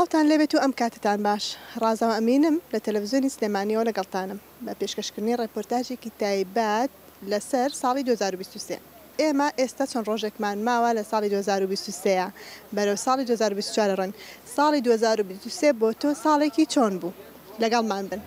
سڵاوتان لێبێت و ئەم کاتتان باش ڕازەوە ئەمینم لە تەلەڤیزیۆنی سلێمانیەوە لەگەڵتانم بە پێشکەشکردنی ڕێپۆرتاژێکی تایبەت لەسەر ساڵی 2023 ئێمە ئێستا چەند ڕۆژێکمان ماوە لە ساڵی 2023 بەرەو ساڵی 2024 ڕۆین ساڵی 2023 بۆ تۆ ساڵێکی چۆن بوو لەگەڵمان بن.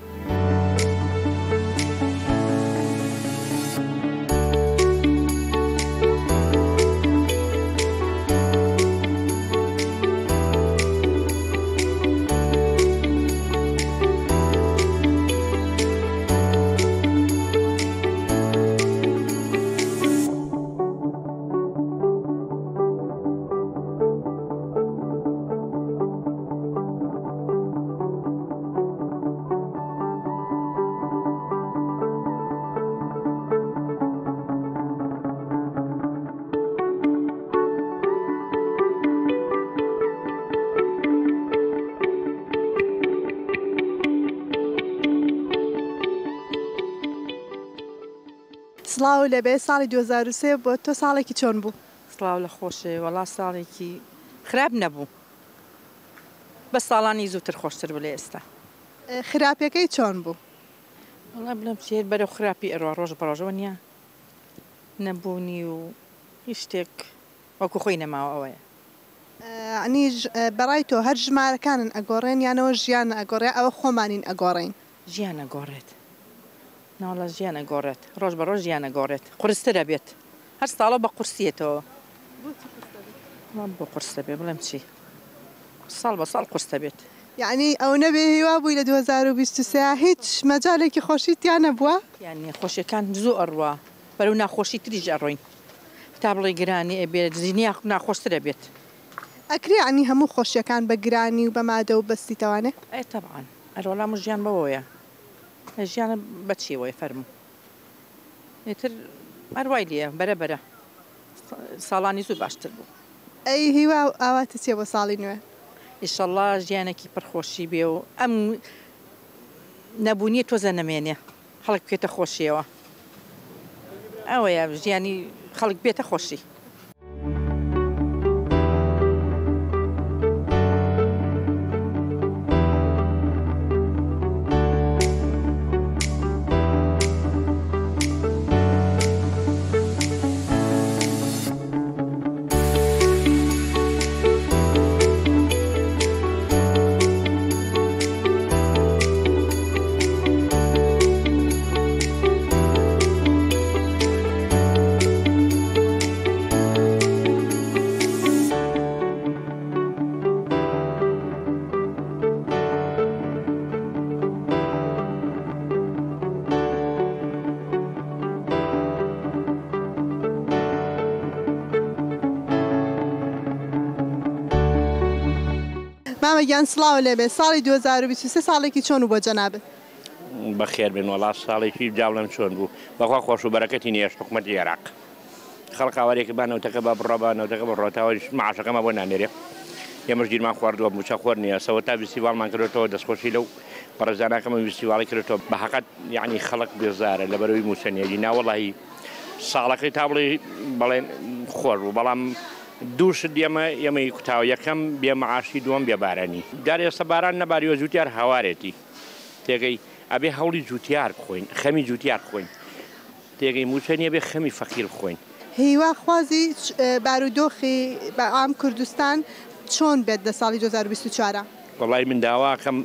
سڵاو لەبێ ساڵی 2023 بۆ تۆ ساڵێکی چۆن بوو؟ سڵاو لە خۆشێ وەڵا ساڵێکی خراپ نەبوو بە ساڵانی زووتر خۆشتر بوو لە ئێستا. خراپەکەی چۆن بوو؟ وەڵا بڵێم چێت بەرەو خراپی ئەڕوا ڕۆژ بەڕۆژەوە نییە نەبوونی و هیچ شتێک وەکو خۆی نەماوە ئەوەیە. ئەنی بەڕای تۆ هەر ژمارەکانن ئەگۆڕێن یانەوە ژیان ئەگۆڕێ ئەوە خۆمانین ئەگۆڕین؟ ژیان ئەگۆڕێت. ناوڵە ژیان ئەگۆڕێت ڕۆژ بە ڕۆژ ژیان ئەگۆڕێت قورسترە بێت هەر ساڵە بە قورسیێتەوە بۆ قورسە بێ بڵێم چی ساڵ بە ساڵ قورسە بێت. یعنی ئەو نەبێ هیوا بووی لە 2023 هیچ مەجالێکی خۆشیتیان نەبووە؟ یعنی خۆشیەکان زوو ئەڕوا بەرەو ناخۆشی تریژ ئەڕۆین تا بڵێ گرانی ئەبێت زیینیا ناخۆشترە بێت. ئەکری عنی هەموو خۆشیەکان بە گرانی و بە مادە و بەستیتەوانێ؟ ئەی تەبعان ئەرۆڵام ژیان بەوەیە ژیانە بەچیەوەی فەرموو ئێتر ئەروای لێە بەرە ساڵانی زوو باشتر بوو. ئەی هیوا ئاواتە چێ بۆ ساڵی نوێ؟ ئیشەڵڵا ژیانێکی پڕخۆشی بێ و ئەم نەبوونیە تۆزە نەمێنێ خەڵک بێتە خۆشیەوە ئەوەیە ژیانی خەڵک بێتە خۆشی. مامەگیان سڵاو لێبێ ساڵی 2023 ساڵێکی چۆن و بۆ جەنابێت؟ بەخێر بن وەڵا ساڵێکی جاڵم چۆن بوو بەخوا خۆش و بەرەکەتی نیەش حکومەتی عێراق خەڵک هاوارێکی بانەوتەکە بە بڕۆبانەوتەکە بە ڕۆتاوەری معاشەکەمە بۆ نامێرێ ئێمەش گیرمان خواردووە موچە خۆر نییە سەوە تا فیستیڤالمان کردێتەوە دەستخۆشی لەو پەرزاناکەمە فیستیڤاڵی کردێتەوە بە حەقەت یعنی خەڵک بێزارە لەبەرەوەی موچەنیەجی ناوەڵی ساڵەکەی تا بڵێن خۆر بوو بەڵام دووشت ئێمەی کوتاوە یەکەم بێمەعاشی دووەم بێبارانی جار ئێستا باران نەباریوە جوتیار هاوارێتی تێگەی ئەبێ هەوڵی جوتیار بخۆین خەمی جوتیار بخۆین تێگەی موچەنیە بێ خەمی فەقیر بخۆین. هیوا خوازی بارودۆخی بە ئام کوردستان چۆن بێت لە ساڵی 2024؟ وەڵای من داواکەم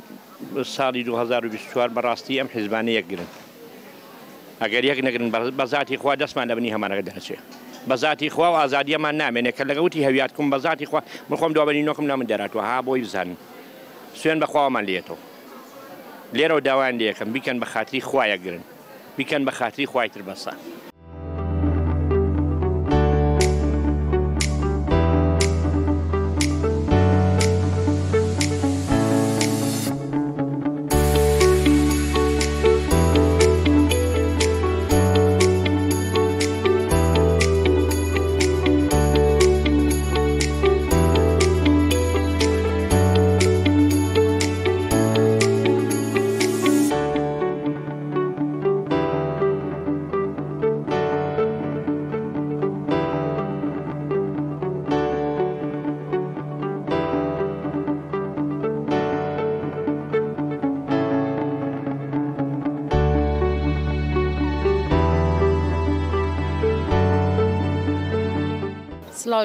ساڵی 2024 بەڕاستی ئەم حیزبانە یەکگرن ئەگەر یەک نەگرن بە ذاتی خوا دەستمان دەبنی هەمانەکە دەچێت بە ذاتی خوا و ئازادیەمان نامێنێت کە لەگەوتی هەویاتکم بە ذاتی خوا من خۆم دوابەنی نۆکم نامن دەراتوە ها بۆی بزانن سوێن بەخوامان لێتەوە لێرە و داوایان لێەکەم بیکەن بە خاتری خوا یەکگرن بیکەن بە خاتری خوای تر بەسە.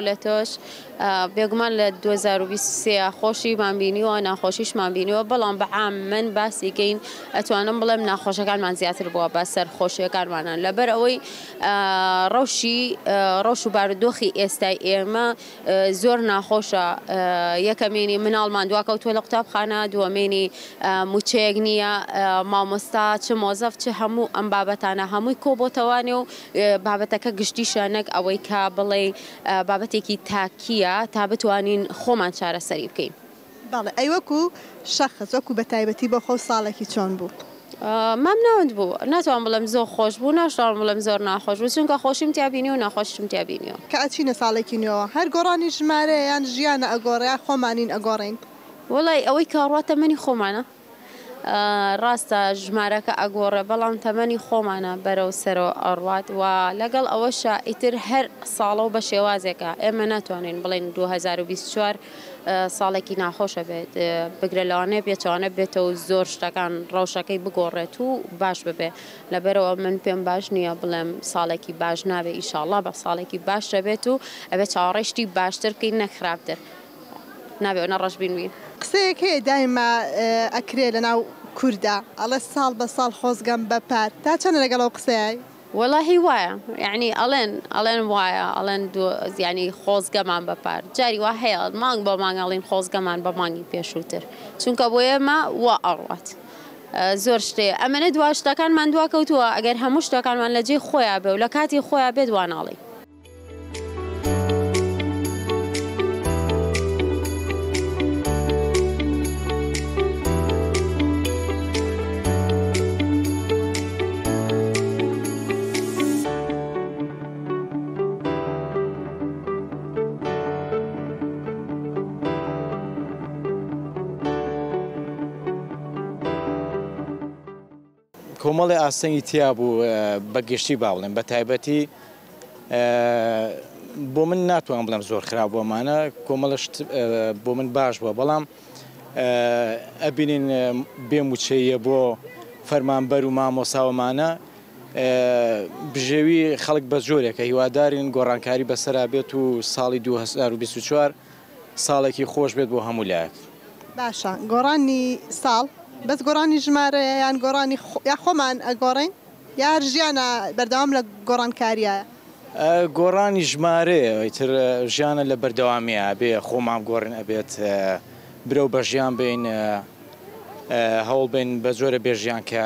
لە تۆش بێگومان لە 2023 خۆشیمان بینیوە ناخۆشیشمان بینیوە بەڵام بەعام من باسیگەین ئەتوانم بڵێم ناخۆشەکانمان زیاتر بووە بە سەر خۆشیەکانمانان لەبەر ئەوەی ڕەوش و بارودۆخی ئێستای ئێمە زۆر ناخۆشە یەکەمێنی مناڵمان دواکەوتووە لە قوتابخانە دووەمێنی موچەیەک نییە مامۆستا چ مۆزەف چ هەموو ئەم بابەتانە هەمووی کۆبۆتەوانێ و بابەتەکە گشتیشە نەک ئەوەی کا بڵێ بابەتێکی تاکیە تا بتوانین خۆمان چارەسەری بکەین. بەڵێ ئەی وەکو شەخص وەکو بە تایبەتی بۆ خۆ ساڵێکی چۆن بوو؟ مام ناوەند بوو ناتوان بڵێم زۆر خۆش بوو ناشتوان بڵێم زۆر ناخۆش بوو چونکە خۆشیم تیابینی و ناخۆشم تیابینیەوە. کە ئەچینە ساڵێکی نوێەوە هەر گۆڕانی ژمارە یان ژیانە ئەگۆڕەیە خۆمانین ئەگۆڕین؟ وڵی ئەوەی کاڕوە تەمەنی خۆمانە ڕاستە ژمارەکە ئەگۆڕێ بەڵام تەمەنی خۆمانە بەرەو سەرەوە ئەڕوات و لەگەڵ ئەوەشە ئیتر هەر ساڵە و بە شێوازێکە ئێمە ناتوانین بڵێن 2024 ساڵێکی ناخۆشە بێت بگرە لەوانەیە پێچوانە بێتەوە زۆر شتەکان ڕەوشەکەی بگۆڕێت و باش ببێ لەبەرەوە من پێم باش نییە بڵێم ساڵێکی باش نابێت ئیشاڵڵا بە ساڵێکی باش دەبێت و ئەبێت چاوەڕێشتی باشتر بکەین نەخراپتر نابێت نەڕەشبین بین. قسەیەک هەیە دایما ئەکرێ لەناو کووردا ئەڵێ ساڵ بە ساڵ خۆزگەم بەپار تا چەندە لەگەڵ ئەو قسەیە؟ وەڵاهی وایە یعنی ئەڵێن وایە ئەڵێن ینی خۆزگەمان بەپار جاری وا هەیە مانگ بە مانگەڵین خۆزگەمان بە مانگی پێشووتر چونکە بۆ ئێمە وا ئەڕوات زۆر شتەیە ئەمەنە دوا شتەکانمان دواکەوتووە ئەگەر هەموو شتەکانمان لە جێ خۆیان بێ و لە کاتی خۆیان بێت واناڵی. کۆمەڵی ئاسەنگی تیا بوو بەگشتی باڵێن بە تایبەتی بۆ من ناتوان بڵێم زۆر خراپ بۆمانە کۆمەڵشت بۆ من باش بووە بەڵام ئەبینین بێموچەیە بۆ فەرمانبەر و مامۆساوەمانە بژێوی خەڵک بە جۆرێکە هیوادارین گۆڕانکاری بەسەرا بێت و ساڵی 2024 ساڵێکی خۆش بێت بۆ هەموو لایەک. باشە گۆڕانی ساڵ بەس گۆڕانی ژمارە یان گۆڕانی یا خۆمان ئەگۆڕین یا ژیانە بەردەوام لە گۆڕانکاریە؟ گۆڕانی ژمارەیە ئیتر ژیانە لە بەردەوامیە بێ خۆمان گۆڕین ئەبێت برەو بە ژیان بین هەوڵ بین بە جۆرە بێژیان کە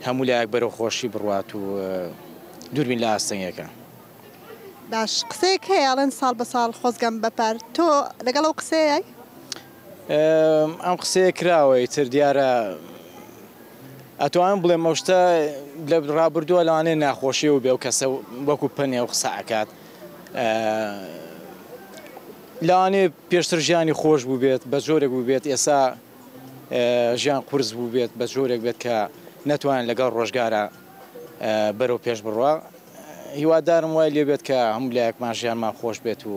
هەموو لایەک بەرەو خۆشی بڕوات و دووربین لە ئاستەنگەکە. باش قسەیەک هەیە ئەڵێن ساڵ بە ساڵ خۆزگەم بەپار تۆ لەگەڵ ئەو قسەیە؟ ئەم قسەیە کراوە ئیتر دیارە ئەتوانم بڵێم ئەو شتە لە ڕابردووە لەوانەیە ناخۆشی و بێ و کەسە وەکو پەنێ و قسەکات لەوانەیە پێشتر ژیانی خۆش بوو بێت بە جۆرێک بوو بێت ئێستا ژیان قورس بوو بێت بە جۆرێک بێت کە نەتوانین لەگەڵ ڕۆژگارە بەرەو پێش بڕوا هیوادارم وای لێ بێت کە هەموو لایەکمان ژیانمان خۆش بێت و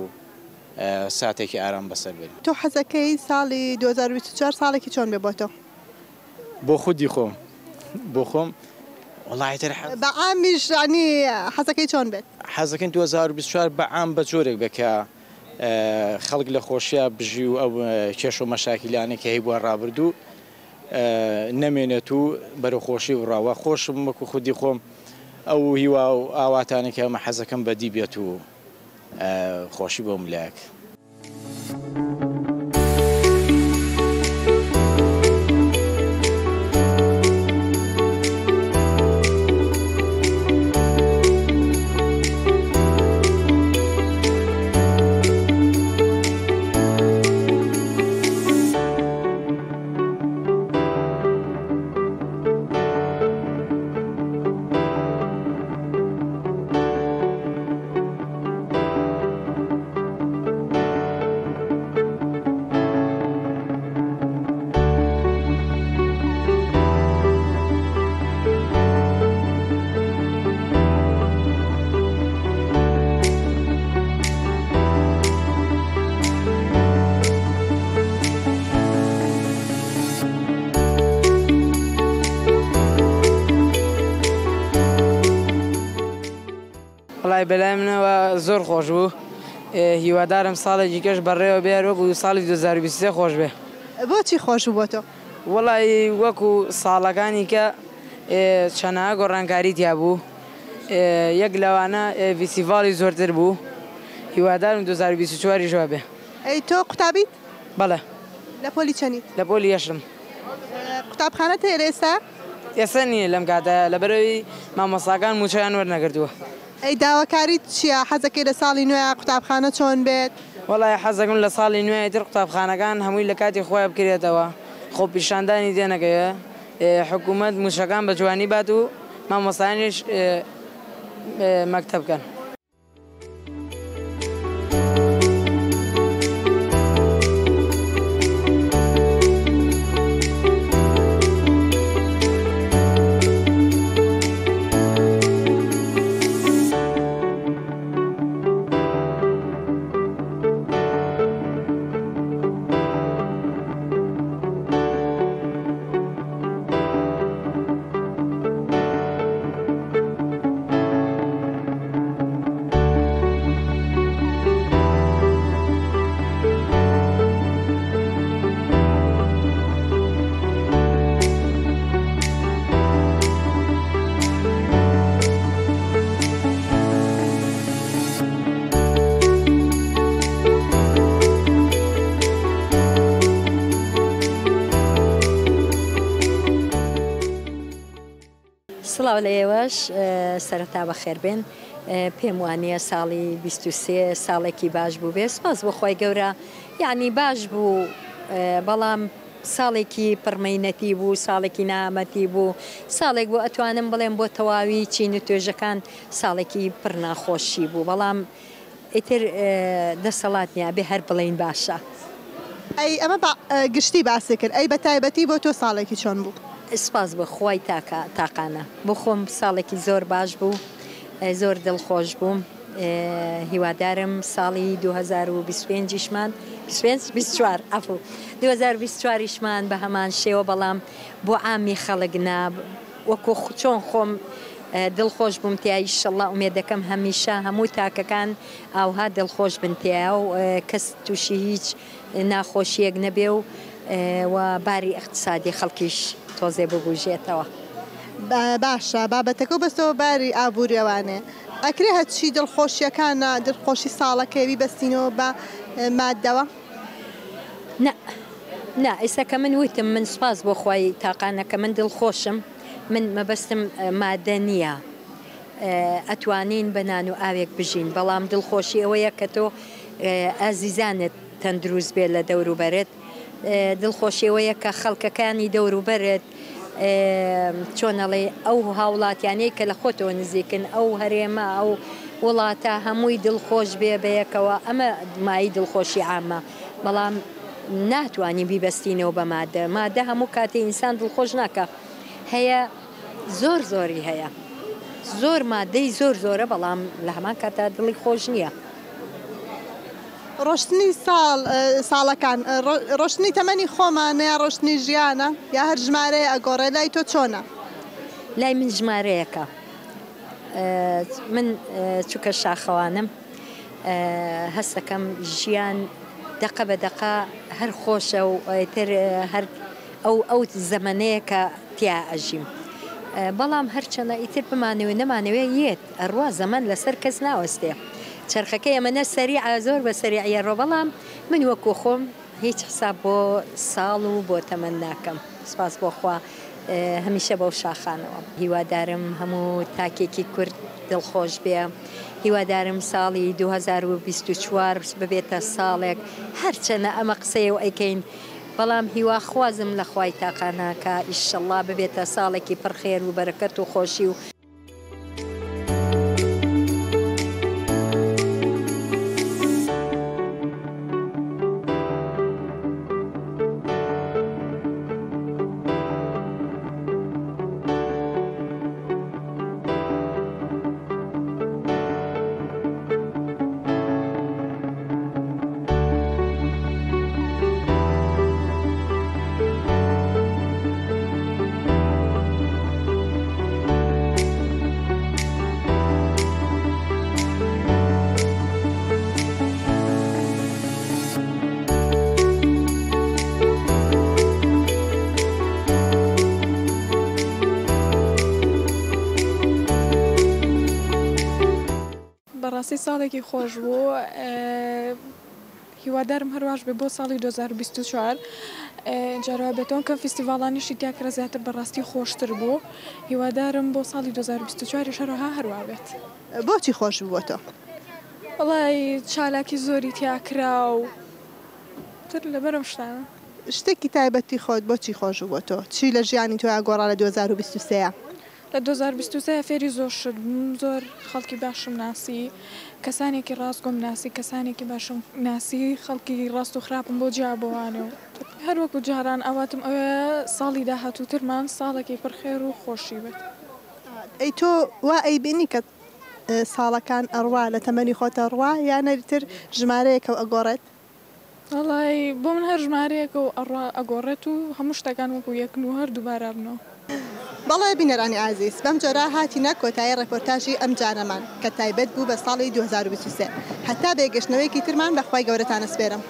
ساتێکی ئارام بەسەر بێت. تۆ حەزەکەی ساڵی 2024 ساڵێکی چۆن بێ بۆ تۆ؟ بۆ خودی خۆم بۆ خۆم وڵایتر بە عامیش ینی حەزەکەی چۆن بێت؟ حەزەکەین 2024 بە عام بە جۆرێک بێ کە خەڵک لە خۆشیە بژی و ئەو کێش و مەشاکیلانێک کە هەی بووە ڕابردوو نەمێنێت و بەرەو خۆشی ڕاوە خۆشم وەکو خودی خۆم ئەو هیوا و ئاواتانێک ئەمە حەزەکەم بەدی بێت و خۆشی بۆ ملایەک. بەلای منەوە زۆر خۆش بوو هیوادارم ساڵێکی کەش بەڕێوە بێ وەکو ساڵی 2023 خۆش بێ. بۆچی خۆش بوو بۆ تۆ؟ وەڵی وەکو ساڵەکانی کە چەنە گۆڕانکاری تیا بوو، یەک لەوانە فیسیڤاڵی زۆرتر بوو، هیوادارم 2024 ژوا بێ. ئەی تۆ قوتابیت؟ بەڵێ. لە پۆلی چەندیت؟ لە پۆلی یەشم. قوتابخانەت هەیە ئێستا؟ ئێستا نییە لەم کاتە لەبەرەوەی مامۆستاکان موچەیان وەرنەگرتووە. ئەی داواکاریت چییە؟ حەزەکەی لە ساڵی نوێ قوتابخانە چۆن بێت؟ وەڵای حەزەکەم لە ساڵی نوێ تر قوتابخانەکان هەمووی لە کاتی خۆیان بکرێتەوە، خۆ پیشاندانی دێنەکەوێ، حکوومەت موشەکان بە جوانی بات و مامۆستایانیش مەکتەب بکەن. سڵاو لە ئێوەش سەرەتا بەخێر بێن. پێم وانە ساڵی 23 ساڵێکی باش بوو بێ. سپاس بۆ خۆی گەورە، یعنی باش بوو، بەڵام ساڵێکی پڕمەینەتی بوو، ساڵێکی نامەتی بوو، ساڵێک بوو ئەتوانم بڵێم بۆ تەواوی چین و توێژەکان ساڵێکی پڕ ناخۆشی بوو، بەڵام ئیتر دەسەڵات نیە بێ هەر بڵین باشە. ئەی ئەمە گشتی باسی کرد، ئەی بە تایبەتی بۆ تۆ ساڵێکی چۆن بوو؟ سپاس بە خۆی تاقانە، بۆ خۆم ساڵێکی زۆر باش بوو، زۆر دڵخۆش بووم. هیوادارم ساڵی 2025شمان 2024 بە هەمان شێوە، بەڵام بۆ عامی خەڵک ناب وەکو چۆن خۆم دڵخۆش بووم تیا ئیشەڵڵا ئومێدەکەم هەمیشە هەموو تاکەکان ئاوها دڵخۆش بن تیا و کەس تووشی هیچ ناخۆشیەک نەبێ و باری اقتصادی خەڵکیش تۆزێ ببوژێتەوە. باشە، بابەتەکە بەستەوە باری ئابوووریەوانێ ئەکرێ هەچی دڵخۆشیەکانە دڵخۆشی ساڵەکەوی بەستینەوە بە مادەوە؟ نا ئێستا من وتم من سپاس بۆ خۆی تاقانەکە من دڵخۆشم، من مەبەستم مادە نییە، ئەتوانین بە نان و ئاوێک بژین، بەڵام دڵخۆشی ئەوەیە کە تۆ ئازیزانت تەندروست بێت لە دەوروبەرت، دڵخۆشیەوەیە کە خەڵکەکانی دەوروبەرت چۆنەڵێ ئەو هاوڵاتیانەی کە لە خۆتەوە نزیکن، ئەو هەرێمە ئەو وڵاتە هەمووی دڵخۆش بێ بەیەکەوە، ئەمە مای دڵخۆشی عامە، بەڵام ناتوانین بیبەستینەوە بە مادە هەموو کاتی ئینسان دڵخۆش ناکە. هەیە زۆری هەیە، زۆر مادەی زۆرە، بەڵام لە هەمان کاتا دڵی خۆش نییە. ڕۆشتنی ساڵەکان ڕۆشتنی تەمەنی خۆمانە یا ڕۆشتنی ژیانە یا هەر ژمارەیە ئەگۆڕێ؟ لای تۆ چۆنە؟ لای من ژمارەیەکە، من چووکە شاخەوانم، هەستەکەم ژیان دەقە بە دەقا هەر خۆشە و تر هەر ئەو زەمانەیە کە تیا ئەژیم، بەڵام هەرچەنە ئیتر بمانەوێ نەمانەوێ یێت ئەڕوا زەمان لەسەر کەس ناوەستێ. چرخەکەی ئەمەنە سەریع زۆر بە سەریعە، بەڵام من وەکو خۆم هیچ حساب بۆ ساڵ و بۆ تەمەن ناکەم. سپاس بۆ خوا هەمیشە بەو شاخانەوە. هیوادارم هەموو تاکێکی کورد دڵخۆش بێ، هیوادارم ساڵی 2024 ببێتە ساڵێک هەرچەنە ئەمە قسەیە و ئەیکەین، بەڵام هیوا خوازم لە خوای تاقانە کە ئیشەڵڵا ببێتە ساڵێکی پڕخێر و بەرەکەت و خۆشی و ڕاستی ساڵێکی خۆش بوو هیوادارم هەروەش بێ بۆ ساڵی 2024 جارەوە بێتەوە کە فیستیڤاڵانیشی تیاکرا زیاتر بەڕاستی خۆشتر بوو هیوادارم بۆ ساڵی 2024 هەروەها هەروە بێت. بۆچی خۆش بووە تۆ؟ وڵای چالاکی زۆری تیاکرا و تر لەبەرم شتانە. شتێکی تایبەتی خۆت بۆچی خۆش بووە تۆ؟ چی لە ژیانی تۆ ئاگۆڕا لە 2023 لە 2023 فێری زۆر شت زۆر خەڵکی باشم ناسی کەسانێکی ڕاست گۆم ناسی کەسانێکی باشم ناسی خەڵکی ڕاست و خراپم بۆ جیابەوانە و هەروەکو جاران ئەواتم ئەوە ساڵی داهاتووترمان ساڵێکی پڕخێر و خۆشی بێت. ئەی تۆ وا ئەیبینی کە ساڵەکان ئەڕوا لە تەمەنی خۆتە ڕوا یان نەریتر ژمارەیەکە و ئەگۆڕێت؟ وڵای بۆ من هەر ژمارەیەکە و ئەڕوا ئەگۆڕێت و هەموو شتەکان وەکو یەکن و هەر دووبارە بنەوە. بەڵێ بینەرانی ئازیز بەم جۆرە هاتیە کۆتایی ڕێپۆرتاژی ئەم جارەمان کە تایبەت بوو بە ساڵی 2023 هەتا بێگەشتنەوەیەکی ترمان بەخوای گەورەتانە سپێرم.